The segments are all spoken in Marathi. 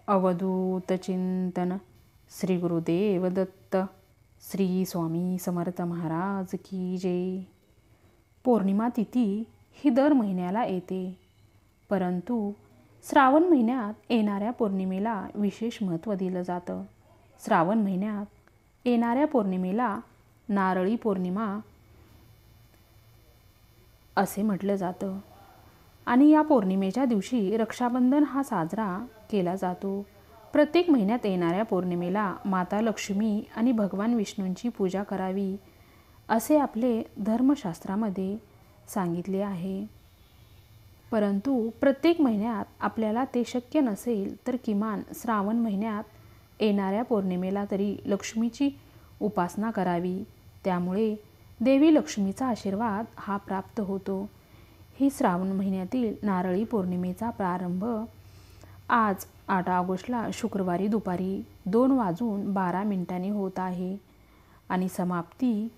अवधूत चिंतन श्री गुरुदेव दत्त श्री स्वामी समर्थ महाराज की जय। पौर्णिमा तिथी ही दर महिन्याला येते, परंतु श्रावण महिन्यात येणाऱ्या पौर्णिमेला विशेष महत्त्व दिलं जातं। श्रावण महिन्यात येणाऱ्या पौर्णिमेला नारळी पौर्णिमा असे म्हटलं जातं आणि या पौर्णिमेच्या दिवशी रक्षाबंधन हा साजरा केला जातो। प्रत्येक महिन्यात येणाऱ्या पौर्णिमेला माता लक्ष्मी आणि भगवान विष्णूंची पूजा करावी असे आपले धर्मशास्त्रामध्ये सांगितले आहे। परंतु प्रत्येक महिन्यात आपल्याला ते शक्य नसेल तर किमान श्रावण महिन्यात येणाऱ्या पौर्णिमेला तरी लक्ष्मीची उपासना करावी। त्यामुळे देवी लक्ष्मीचा आशीर्वाद हा प्राप्त होतो। ही श्रावण महिन्यातील नारळी पौर्णिमेचा प्रारंभ आज 8 ऑगस्टला शुक्रवारी दुपारी 2:12 होत आहे आणि समाप्ती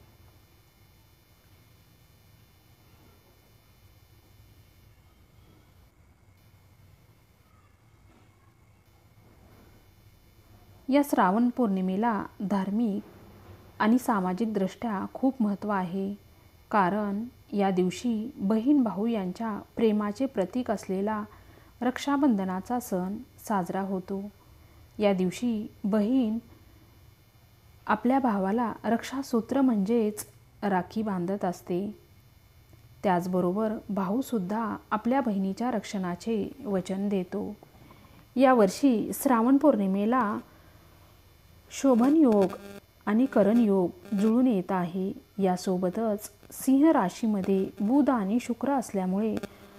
या श्रावण पौर्णिमेला धार्मिक आणि सामाजिक दृष्ट्या खूप महत्त्व आहे, कारण या दिवशी बहीण भाऊ यांच्या प्रेमाचे प्रतीक असलेला रक्षाबंधनाचा सण साजरा होतो। या दिवशी बहीण आपल्या भावाला रक्षासूत्र म्हणजेच राखी बांधत असते। त्याचबरोबर भाऊसुद्धा आपल्या बहिणीच्या रक्षणाचे वचन देतो। यावर्षी श्रावण पौर्णिमेला शोभन योग आणि करण योग जुळून येत आहे। यासोबतच सिंह राशीमध्ये बुध आणि शुक्र असल्यामुळे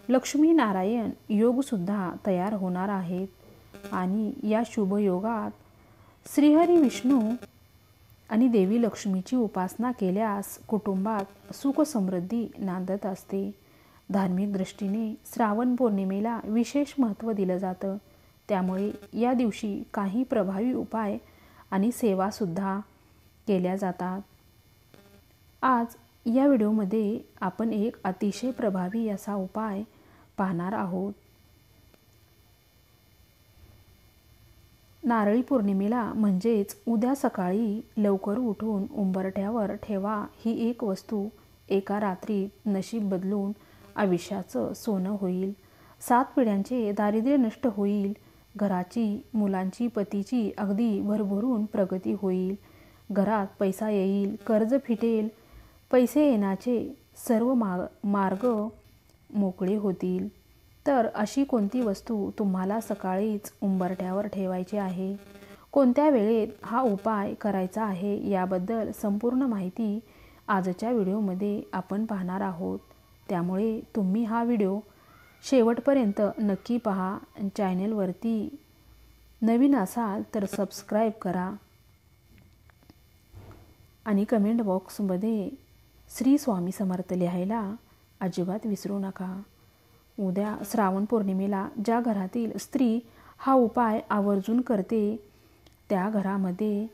लक्ष्मी नारायण योगसुद्धा तयार होणार आहेत आणि या शुभ योगात श्रीहरी विष्णू आणि देवी लक्ष्मीची उपासना केल्यास कुटुंबात सुख समृद्धी नांदत असते। धार्मिक दृष्टीने श्रावण पौर्णिमेला विशेष महत्त्व दिलं जातं, त्यामुळे या दिवशी काही प्रभावी उपाय आणि सेवासुद्धा केल्या जातात। आज या व्हिडिओमध्ये आपण एक अतिशय प्रभावी असा उपाय पाहणार आहोत। नारळी पौर्णिमेला म्हणजेच उद्या सकाळी लवकर उठून उंबरठ्यावर ठेवा ही एक वस्तू एका रात्रीत नशीब बदलून आयुष्याचं सोनं होईल। 7 पिढ्यांचे दारिद्र्य नष्ट होईल। घराची, मुलांची, पतीची अगदी भरभरून प्रगती होईल। घरात पैसा येईल, कर्ज फिटेल, पैसे येण्याचे सर्व मार्ग मोकळे होतील। तर अशी कोणती वस्तू तुम्हाला सकाळीच उंबरठ्यावर ठेवायची आहे, कोणत्या वेळेत हा उपाय करायचा आहे, याबद्दल संपूर्ण माहिती आजच्या व्हिडिओमध्ये आपण पाहणार आहोत। त्यामुळे तुम्ही हा व्हिडिओ शेवटपर्यंत नक्की पहा। चॅनलवरती नवीन असाल तर सबस्क्राईब करा आणि कमेंट बॉक्समध्ये श्री स्वामी समर्थ लिहायला अजिबात विसरू नका। उद्या श्रावण पौर्णिमेला ज्या घरातील स्त्री हा उपाय आवर्जून करते त्या घरामध्ये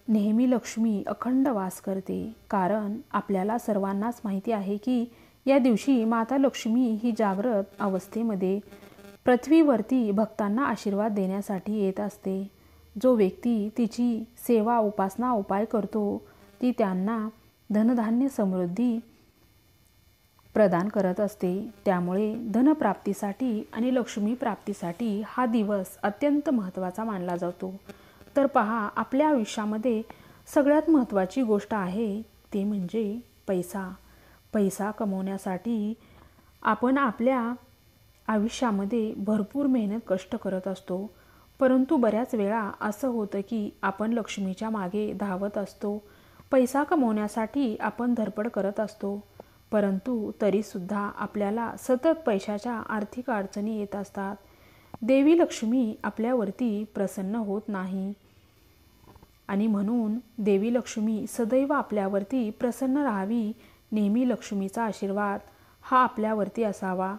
नेहमी लक्ष्मी अखंड वास करते, कारण आपल्याला सर्वांनाच माहिती आहे की या दिवशी माता लक्ष्मी ही जागृत अवस्थेमध्ये पृथ्वीवरती भक्तांना आशीर्वाद देण्यासाठी येत असते। जो व्यक्ती तिची सेवा, उपासना, उपाय करतो ती त्यांना धनधान्य समृद्धी प्रदान करत असते। त्यामुळे धनप्राप्तीसाठी आणि लक्ष्मी प्राप्तीसाठी हा दिवस अत्यंत महत्त्वाचा मानला जातो। तर पहा, आपल्या आयुष्यामध्ये सगळ्यात महत्त्वाची गोष्ट आहे ते म्हणजे पैसा। पैसा कमवण्यासाठी आपण आपल्या आयुष्यामध्ये भरपूर मेहनत, कष्ट करत असतो, परंतु बऱ्याच वेळा असं होतं की आपण लक्ष्मीच्या मागे धावत असतो, पैसा कमवण्यासाठी आपण धडपड करत असतो, परंतु तरीसुद्धा आपल्याला सतत पैशाच्या आर्थिक अडचणी येत असतात। देवी लक्ष्मी आपल्यावरती प्रसन्न होत नाही आणि म्हणून देवी लक्ष्मी सदैव आपल्यावरती प्रसन्न राहावी, नेहमी लक्ष्मीचा आशीर्वाद हा आपल्यावरती असावा।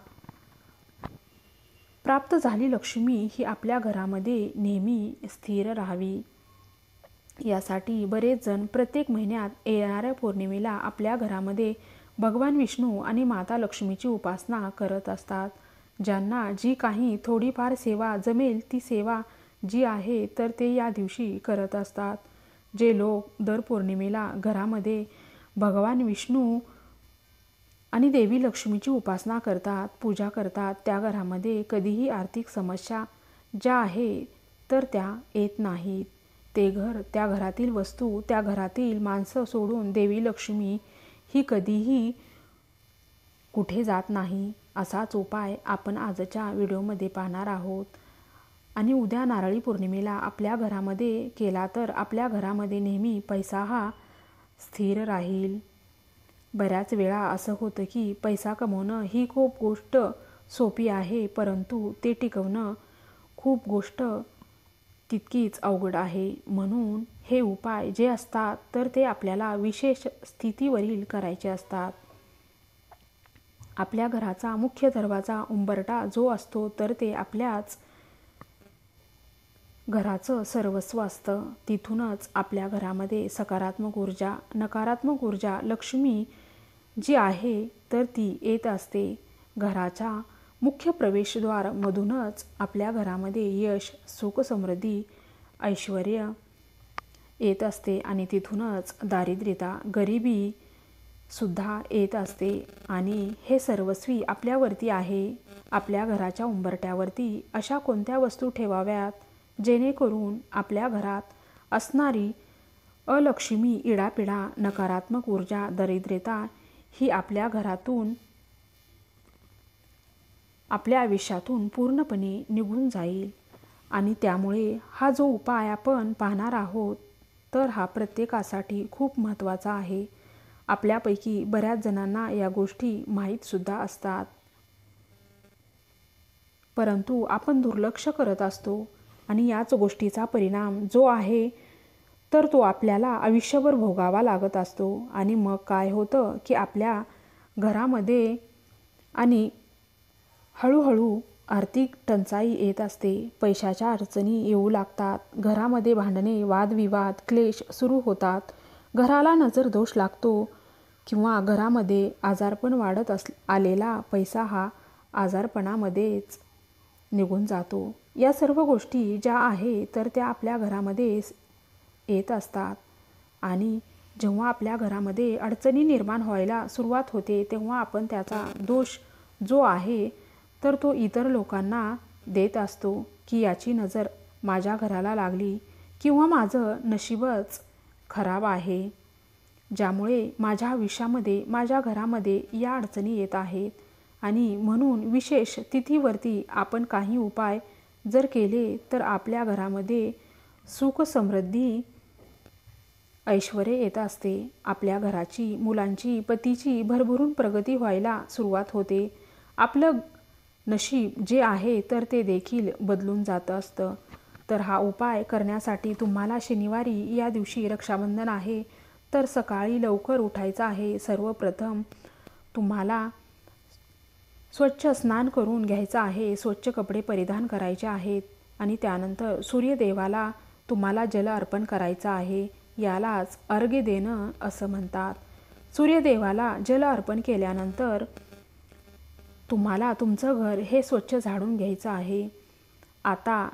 प्राप्त झाली लक्ष्मी ही आपल्या घरामध्ये नेहमी स्थिर राहावी, यासाठी बरेच जण प्रत्येक महिन्यात येणाऱ्या पौर्णिमेला आपल्या घरामध्ये भगवान विष्णू आणि माता लक्ष्मीची उपासना करत असतात। ज्यांना जी काही थोडीफार सेवा जमेल ती सेवा जी आहे तर ते या दिवशी करत असतात. जे लोक दर पौर्णिमेला घरामध्ये भगवान विष्णू आणि देवी लक्ष्मीची उपासना करतात, पूजा करतात, त्या घरामध्ये कधीही आर्थिक समस्या ज्या आहे तर त्या येत नाहीत. ते घर, त्या घरातील वस्तू, त्या घरातील माणसं सोडून देवी लक्ष्मी ही कधीही कुठे जात नाही. असाच उपाय आपण आजच्या व्हिडिओमध्ये पाहणार आहोत. आणि उद्या नारळी पौर्णिमेला आपल्या घरामध्ये केला तर आपल्या घरामध्ये नेहमी पैसा हा स्थिर राहील. बऱ्याच वेळा असं होतं की पैसा कमवणं ही खूप गोष्ट सोपी आहे, परंतु ते टिकवणं खूप गोष्ट तितकीच अवघड आहे. म्हणून हे उपाय जे असतात तर ते आपल्याला विशेष स्थितीवरील करायचे असतात. आपल्या घराचा मुख्य दरवाजा उंबरठा जो असतो तर ते आपल्याच घराचं सर्वस्व असतं. तिथूनच आपल्या घरामध्ये सकारात्मक ऊर्जा, नकारात्मक ऊर्जा, लक्ष्मी जी आहे तर ती येत असते. घराच्या मुख्य प्रवेशद्वारामधूनच आपल्या घरामध्ये यश, सुख, समृद्धी, ऐश्वर येत असते आणि तिथूनच दारिद्र्यता, गरिबी सुद्धा येत असते. आणि हे सर्वस्वी आपल्यावरती आहे. आपल्या घराच्या उंबरठ्यावरती अशा कोणत्या वस्तू ठेवाव्यात जेणेकरून आपल्या घरात असणारी अलक्ष्मी, इडापिडा, नकारात्मक ऊर्जा, दारिद्र्यता ही आपल्या घरातून, आपल्या आयुष्यातून पूर्णपणे निघून जाईल. आणि त्यामुळे हा जो उपाय आपण पाहणार आहोत तर हा प्रत्येकासाठी खूप महत्त्वाचा आहे. आपल्यापैकी बऱ्याच जणांना या गोष्टी माहीतसुद्धा असतात, परंतु आपण दुर्लक्ष करत असतो आणि याच गोष्टीचा परिणाम जो आहे तर तो आपल्याला आयुष्यभर भोगावा लागत असतो. आणि मग काय होतं की आपल्या घरामध्ये आणि हळूहळू आर्थिक टंचाई येत असते, पैशाच्या अडचणी येऊ लागतात, घरामध्ये भांडणे, वादविवाद, क्लेश सुरू होतात, घराला नजर दोष लागतो किंवा घरामध्ये आजारपण वाढत आलेला पैसा हा आजारपणामध्येच निघून जातो. या सर्व गोष्टी ज्या आहे तर त्या आपल्या घरामध्ये येत असतात. आणि जेव्हा आपल्या घरामध्ये अडचणी निर्माण व्हायला सुरुवात होते तेव्हा आपण त्याचा दोष जो आहे तर तो इतर लोकांना देत असतो की याची नजर माझ्या घराला लागली किंवा माझं नशीबच खराब आहे, ज्यामुळे माझ्या आयुष्यामध्ये, माझ्या घरामध्ये या अडचणी येत आहेत. आणि म्हणून विशेष तिथीवरती आपण काही उपाय जर केले तर आपल्या घरामध्ये सुख, समृद्धी, ऐश्वर येत असते. आपल्या घराची, मुलांची, पतीची भरभरून प्रगती व्हायला सुरुवात होते. आपलं नशीब जे आहे तर ते देखील बदलून जातं असतं. तर हा उपाय करण्यासाठी तुम्हाला शनिवारी या दिवशी रक्षाबंधन आहे तर सकाळी लवकर उठायचं आहे. सर्वप्रथम तुम्हाला स्वच्छ स्नान करून घ्यायचं आहे, स्वच्छ कपडे परिधान करायचे आहेत आणि त्यानंतर सूर्यदेवाला तुम्हाला जल अर्पण करायचं आहे. यालाच अर्घ्य देणं असं म्हणतात. सूर्यदेवाला जल अर्पण केल्यानंतर तुम्हाला तुमचं घर हे स्वच्छ झाडून घ्यायचं आहे. आता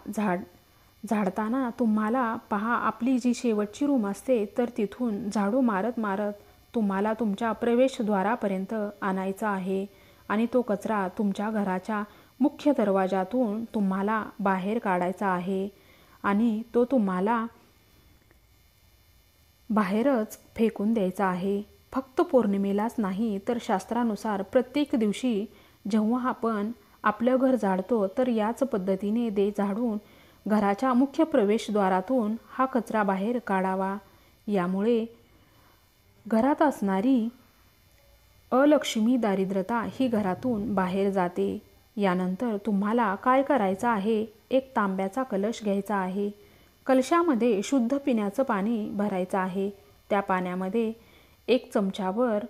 झाडताना तुम्हाला पहा, आपली जी शेवटची रूम असते तर तिथून झाडू मारत मारत तुम्हाला तुमच्या प्रवेशद्वारापर्यंत आणायचा आहे आणि तो कचरा तुमच्या घराच्या मुख्य दरवाजातून तुम्हाला बाहेर काढायचा आहे आणि तो तुम्हाला बाहेरच फेकून द्यायचा आहे. फक्त पौर्णिमेलाच नाही तर शास्त्रानुसार प्रत्येक दिवशी जेव्हा आपण आपलं घर झाडतो तर याच पद्धतीने झाडून घराच्या मुख्य प्रवेशद्वारातून हा कचरा बाहेर काढावा. यामुळे घरात असणारी अलक्ष्मी, दारिद्र्यता ही घरातून बाहेर जाते. यानंतर तुम्हाला काय करायचं आहे, एक तांब्याचा कलश घ्यायचा आहे. कलशामध्ये शुद्ध पिण्याचं पाणी भरायचं आहे. त्या पाण्यामध्ये 1 चमचाभर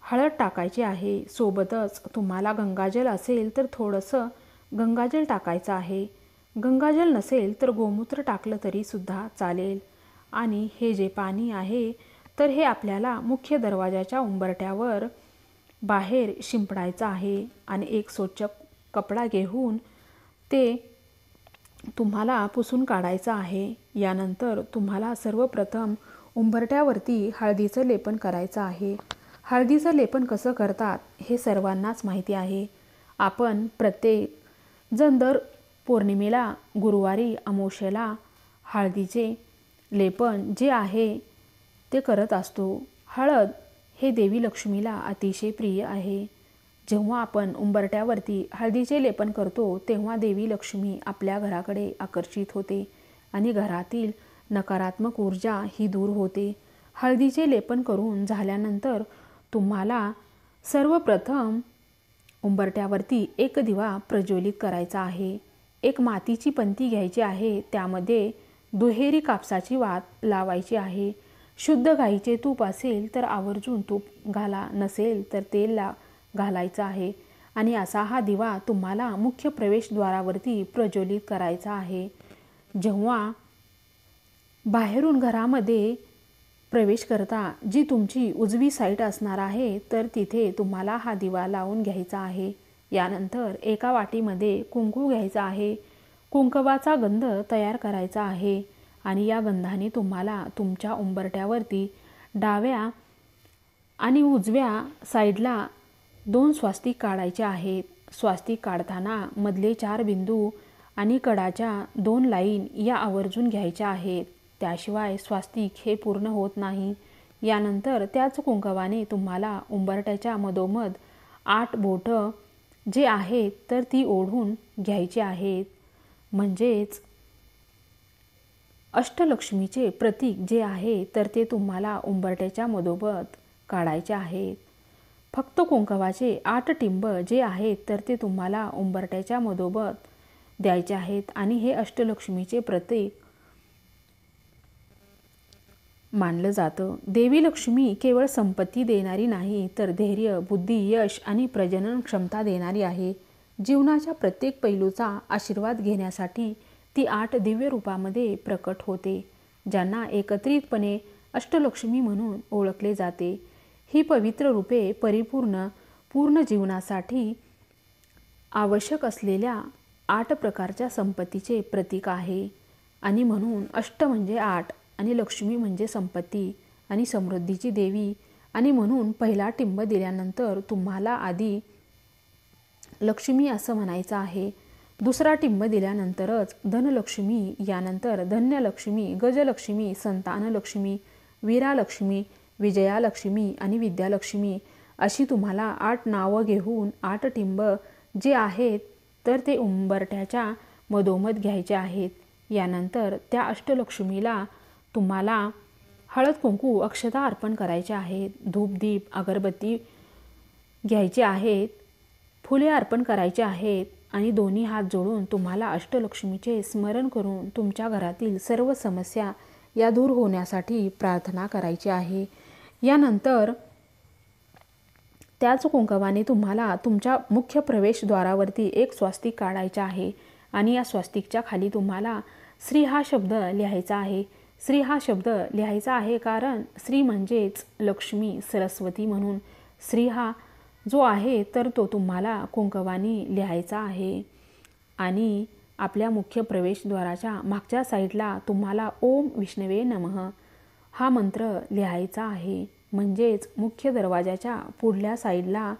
हळद टाकायची आहे. सोबतच तुम्हाला गंगाजल असेल तर थोडंसं गंगाजल टाकायचं आहे. गंगाजल नसेल तर गोमूत्र टाकलं तरी सुद्धा चालेल. आणि हे जे पाणी आहे तर हे आपल्याला मुख्य दरवाजाच्या उंबरठ्यावर बाहेर शिंपडायचा आहे आणि एक स्वच्छ कपडा घेऊन ते तुम्हाला पुसून काढायचं आहे. यानंतर तुम्हाला सर्वप्रथम उंबरठ्यावरती हळदीचं लेपन करायचं आहे. हळदीचं लेपन कसं करतात हे सर्वांनाच माहिती आहे. आपण प्रत्येक जण दर पौर्णिमेला, गुरुवारी, अमावस्येला हळदीचे लेपन जे आहे ते करत असतो. हळद हे देवी लक्ष्मीला अतिशय प्रिय आहे. जेव्हा आपण उंबरठ्यावरती हळदीचे लेपन करतो तेव्हा देवी लक्ष्मी आपल्या घराकडे आकर्षित होते आणि घरातील नकारात्मक ऊर्जा ही दूर होते. हळदीचे लेपन करून झाल्यानंतर तुम्हाला सर्वप्रथम उंबरठ्यावरती एक दिवा प्रज्वलित करायचा आहे. एक मातीची पंती घ्यायची आहे. त्यामध्ये दुहेरी कापसाची वात लावायची आहे. शुद्ध गाईचे तूप असेल तर आवर्जून तूप घाला, नसेल तर तेल घालायचं आहे. आणि असा हा दिवा तुम्हाला मुख्य प्रवेशद्वारावरती प्रज्वलित करायचा आहे. जेव्हा बाहेरून घरामध्ये प्रवेश करता जी तुमची उजवी साईड असणार आहे तर तिथे तुम्हाला हा दिवा लावून घ्यायचा आहे. यानंतर एका वाटीमध्ये कुंकू घ्यायचा आहे. कुंकवाचा गंध तयार करायचा आहे आणि या गंधाने तुम्हाला तुमच्या उंबरठ्यावरती डाव्या आणि उजव्या साईडला 2 स्वास्तिक काढायचे आहेत. स्वास्तिक काढताना मधले 4 बिंदू आणि कडाच्या 2 लाईन या आवर्जून घ्यायच्या आहेत. त्याशिवाय स्वास्तिक हे पूर्ण होत नाही. यानंतर त्याच कुंकवाने तुम्हाला उंबरठ्याच्या मधोमध 8 बोटं जे आहेत तर ती ओढून घ्यायची आहेत. म्हणजेच अष्टलक्ष्मीचे प्रतीक जे आहे तर ते तुम्हाला उंबरठ्याच्या मधोमध काढायचे आहेत. फक्त कुंकवाचे 8 टिंब जे आहेत तर ते तुम्हाला उंबरठ्याच्या मधोमध द्यायचे आहेत आणि हे अष्टलक्ष्मीचे प्रतीक मानलं जातं. देवी लक्ष्मी केवळ संपत्ती देणारी नाही तर धैर्य, बुद्धी, यश आणि प्रजनन क्षमता देणारी आहे. जीवनाच्या प्रत्येक पैलूचा आशीर्वाद घेण्यासाठी ती 8 दिव्य रूपामध्ये प्रकट होते, ज्यांना एकत्रितपणे अष्टलक्ष्मी म्हणून ओळखले जाते. ही पवित्र रूपे पूर्ण जीवनासाठी आवश्यक असलेल्या 8 प्रकारच्या संपत्तीचे प्रतीक आहे. आणि म्हणून अष्ट म्हणजे 8 आणि लक्ष्मी म्हणजे संपत्ती आणि समृद्धीची देवी. आणि म्हणून पहिला टिंब दिल्यानंतर तुम्हाला आधी लक्ष्मी असं म्हणायचं आहे. दुसरा टिंब दिल्यानंतरच धनलक्ष्मी, यानंतर धन्यलक्ष्मी, गजलक्ष्मी, संतानलक्ष्मी, वीरालक्ष्मी, विजयालक्ष्मी आणि विद्यालक्ष्मी अशी तुम्हाला 8 नावं घेऊन 8 टिंब जे आहेत तर ते उंबरठ्याच्या मधोमध घ्यायचे आहेत. यानंतर त्या अष्टलक्ष्मीला तुम्हाला हळद, कुंकू, अक्षता अर्पण करायचे आहेत. धूप, दीप, अगरबत्ती घ्यायचे आहेत. फुले अर्पण करायचे आहेत आणि दोन्ही हात जोडून तुम्हाला अष्टलक्ष्मीचे स्मरण करून तुमच्या घरातील सर्व समस्या या दूर होण्यासाठी प्रार्थना करायची आहे. यानंतर त्याच कुंकवाने तुम्हाला तुमच्या मुख्य प्रवेशद्वारावरती एक स्वास्तिक काढायचे आहे आणि या स्वास्तिकच्या खाली तुम्हाला श्री हा शब्द लिहायचा आहे. श्री हा शब्द लिहायचा आहे कारण श्री म्हणजेच लक्ष्मी, सरस्वती म्हणून श्री हा जो आहे तर तो तुम्हाला कुंकवाने लिहायचा आहे. आणि आपल्या मुख्य प्रवेशद्वाराच्या मागच्या साईडला तुम्हाला ओम विष्णवे नमः हा मंत्र लिहायचा आहे. म्हणजेच मुख्य दरवाजाच्या पुढल्या साईडला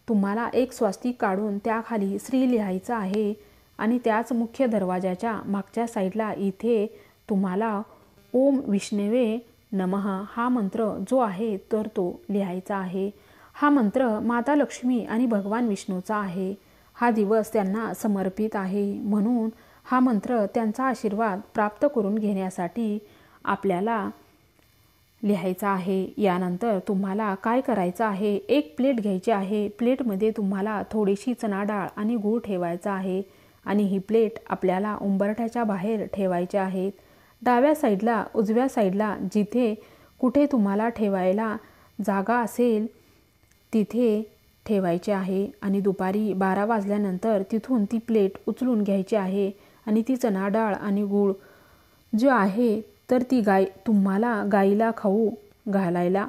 तुम्हाला एक स्वास्तिक काढून त्याखाली श्री लिहायचं आहे आणि त्याच मुख्य दरवाजाच्या मागच्या साईडला इथे तुम्हाला ओम विष्णवे नमः हा मंत्र जो आहे तर तो लिहायचा आहे. हा मंत्र माता लक्ष्मी आणि भगवान विष्णूचा आहे. हा दिवस त्यांना समर्पित आहे. म्हणून हा मंत्र त्यांचा आशीर्वाद प्राप्त करून घेण्यासाठी आपल्याला लिहायचा आहे. यानंतर तुम्हाला काय करायचं आहे, एक प्लेट घ्यायची आहे. प्लेटमध्ये तुम्हाला थोडीशी चणा डाळ आणि गूळ ठेवायचा आहे आणि ही प्लेट आपल्याला उंबरठ्याच्या बाहेर ठेवायची आहेत. डाव्या साईडला, उजव्या साईडला जिथे कुठे तुम्हाला ठेवायला जागा असेल तिथे ठेवायचे आहे. आणि दुपारी 12 वाजल्यानंतर तिथून ती प्लेट उचलून घ्यायची आहे आणि ती चणा डाळ आणि गूळ जे आहे तर ती तुम्हाला गाईला खाऊ घालायला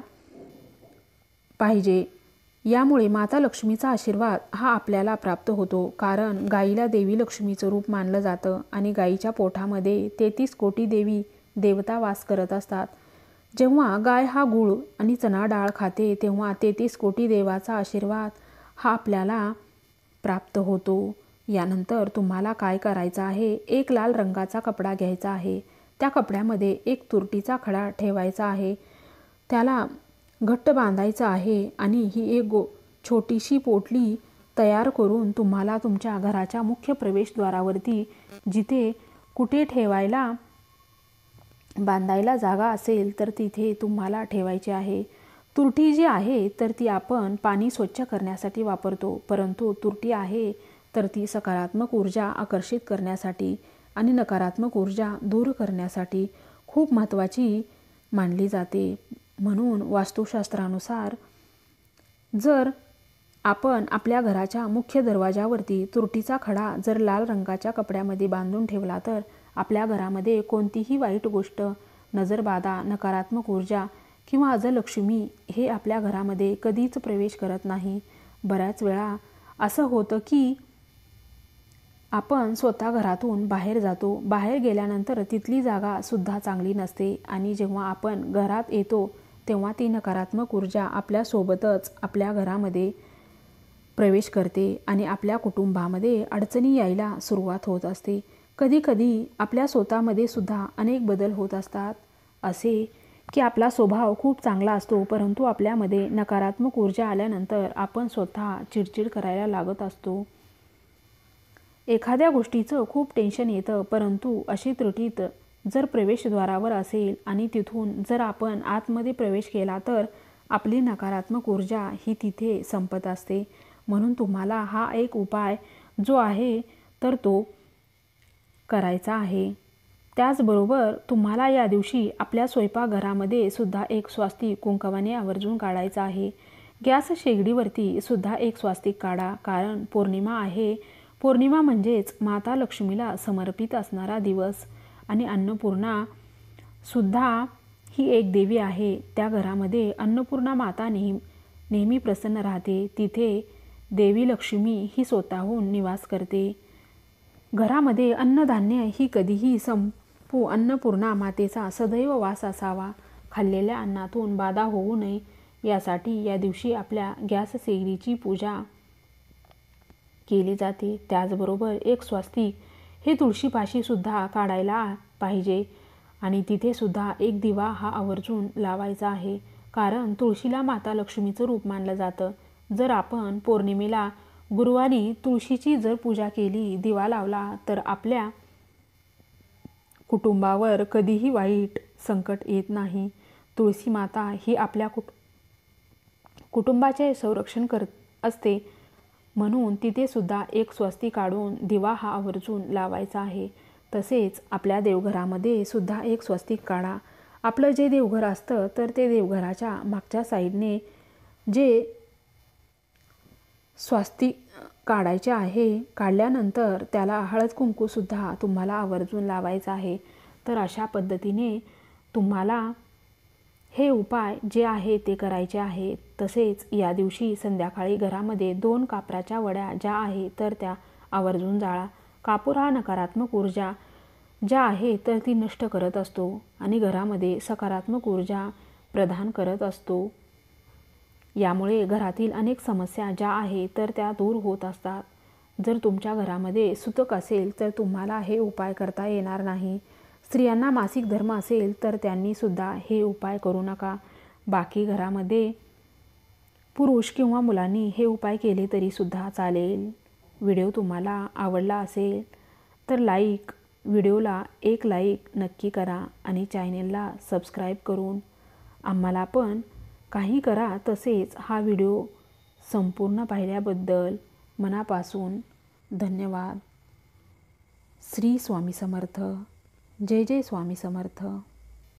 पाहिजे. यामुळे माता लक्ष्मीचा आशीर्वाद हा आपल्याला प्राप्त होतो, कारण गाईला देवी लक्ष्मीचं रूप मानलं जातं आणि गाईच्या पोटामध्ये 33 कोटी देवी देवता वास करत असतात. जेव्हा गाय हा गूळ आणि चणा डाळ खाते तेव्हा 33 कोटी देवाचा आशीर्वाद हा आपल्याला प्राप्त होतो. यानंतर तुम्हाला काय करायचं आहे, एक लाल रंगाचा कपडा घ्यायचा आहे. त्या कपड्यामध्ये एक तुरटीचा खडा ठेवायचा आहे, त्याला घट्ट बांधायचं आहे आणि ही एक छोटीशी पोटली तयार करून तुम्हाला तुमच्या घराच्या मुख्य प्रवेशद्वारावरती जिथे कुठे ठेवायला बांधायला जागा असेल तर तिथे तुम्हाला ठेवायची आहे. तुरटी जी आहे तर ती आपण पाणी स्वच्छ करण्यासाठी वापरतो, परंतु तुरटी आहे तर ती सकारात्मक ऊर्जा आकर्षित करण्यासाठी आणि नकारात्मक ऊर्जा दूर करण्यासाठी खूप महत्त्वाची मानली जाते. म्हणून वास्तुशास्त्रानुसार जर आपण आपल्या घराच्या मुख्य दरवाजावरती तुरटीचा खडा जर लाल रंगाच्या कपड्यामध्ये बांधून ठेवला तर आपल्या घरामध्ये कोणतीही वाईट गोष्ट, नजरबाधा, नकारात्मक ऊर्जा किंवा अजलक्ष्मी हे आपल्या घरामध्ये कधीच प्रवेश करत नाही. बऱ्याच वेळा असं होतं की आपण स्वतः घरातून बाहेर जातो, बाहेर गेल्यानंतर तिथली जागा सुद्धा चांगली नसते आणि जेव्हा आपण घरात येतो तेव्हा ती नकारात्मक ऊर्जा आपल्यासोबतच आपल्या घरामध्ये प्रवेश करते आणि आपल्या कुटुंबामध्ये अडचणी यायला सुरुवात होत असते. कधीकधी आपल्या स्वतःमध्ये सुद्धा अनेक बदल होत असतात, असे की आपला स्वभाव खूप चांगला असतो, परंतु आपल्यामध्ये नकारात्मक ऊर्जा आल्यानंतर आपण स्वतः चिडचिड करायला लागत असतो. एखाद्या गोष्टीचं खूप टेन्शन येतं, परंतु अशी त्रुटीत जर प्रवेशद्वारावर असेल आणि तिथून जर आपण आतमध्ये प्रवेश केला तर आपली नकारात्मक ऊर्जा ही तिथे संपत असते. म्हणून तुम्हाला हा एक उपाय जो आहे तर तो करायचा आहे. त्याचबरोबर तुम्हाला या दिवशी आपल्या स्वयंपाकघरामध्ये सुद्धा एक स्वास्तिक कुंकवाने आवर्जून काढायचा आहे. गॅस शेगडीवरती सुद्धा एक स्वास्तिक काढा, कारण पौर्णिमा आहे. पौर्णिमा म्हणजेच माता लक्ष्मीला समर्पित असणारा दिवस आणि अन्नपूर्णा सुद्धा ही एक देवी आहे. त्या घरामध्ये अन्नपूर्णा माता नेहमी प्रसन्न राहते. तिथे देवी लक्ष्मी ही स्वतःहून निवास करते. घरामध्ये अन्नधान्य ही कधीही संपू अन्नपूर्णा मातेचा सदैव वास असावा. खाल्लेल्या अन्नातून बाधा होऊ नये यासाठी या दिवशी आपल्या गॅस शेगडीची पूजा केली जाते. त्याचबरोबर एक स्वास्तिक हे तुळशीपाशी सुद्धा काढायला पाहिजे आणि तिथे सुद्धा एक दिवा हा आवर्जून लावायचा आहे, कारण तुळशीला माता लक्ष्मीचं रूप मानलं जातं. जर आपण पौर्णिमेला गुरुवारी तुळशीची जर पूजा केली, दिवा लावला तर आपल्या कुटुंबावर कधीही वाईट संकट येत नाही. तुळशी माता ही आपल्या कुटुंबाचे संरक्षण करत असते. म्हणून तिथे सुद्धा एक स्वस्तिक काढून दिवा हा आवर्जून लावायचा आहे. तसेच आपल्या देवघरामध्ये सुद्धा एक स्वस्तिक काढा. आपलं जे देवघर असतं तर ते देवघराच्या मागच्या साईडने जे स्वस्तिक काढायचे आहे, काढल्यानंतर त्याला हळद कुंकूसुद्धा तुम्हाला आवर्जून लावायचं आहे. तर अशा पद्धतीने तुम्हाला हे उपाय जे आहे ते करायचे आहे. तसेच या दिवशी संध्याकाळी घरामध्ये 2 कापराच्या वड्या ज्या आहे तर त्या आवर्जून जाळा. कापूर हा नकारात्मक ऊर्जा ज्या आहे तर ती नष्ट करत असतो आणि घरामध्ये सकारात्मक ऊर्जा प्रदान करत असतो. यामुळे घरातील अनेक समस्या ज्या आहे तर त्या दूर होत असतात. जर तुमच्या घरामध्ये सुतक असेल तर तुम्हाला हे उपाय करता येणार नाही. स्त्रियांना मासिक धर्म असेल तर त्यांनी सुद्धा हे उपाय करू नका. बाकी घरामध्ये पुरुष किंवा मुलांनी हे उपाय केले तरी सुद्धा चालेल. व्हिडिओ तुम्हाला आवडला असेल तर व्हिडिओला एक लाईक नक्की करा आणि चॅनेलला सबस्क्राईब करून आम्हाला पण काही करा. तसेच हा व्हिडिओ संपूर्ण पाहिल्याबद्दल मनापासून धन्यवाद. श्री स्वामी समर्थ. जय जय स्वामी समर्थ.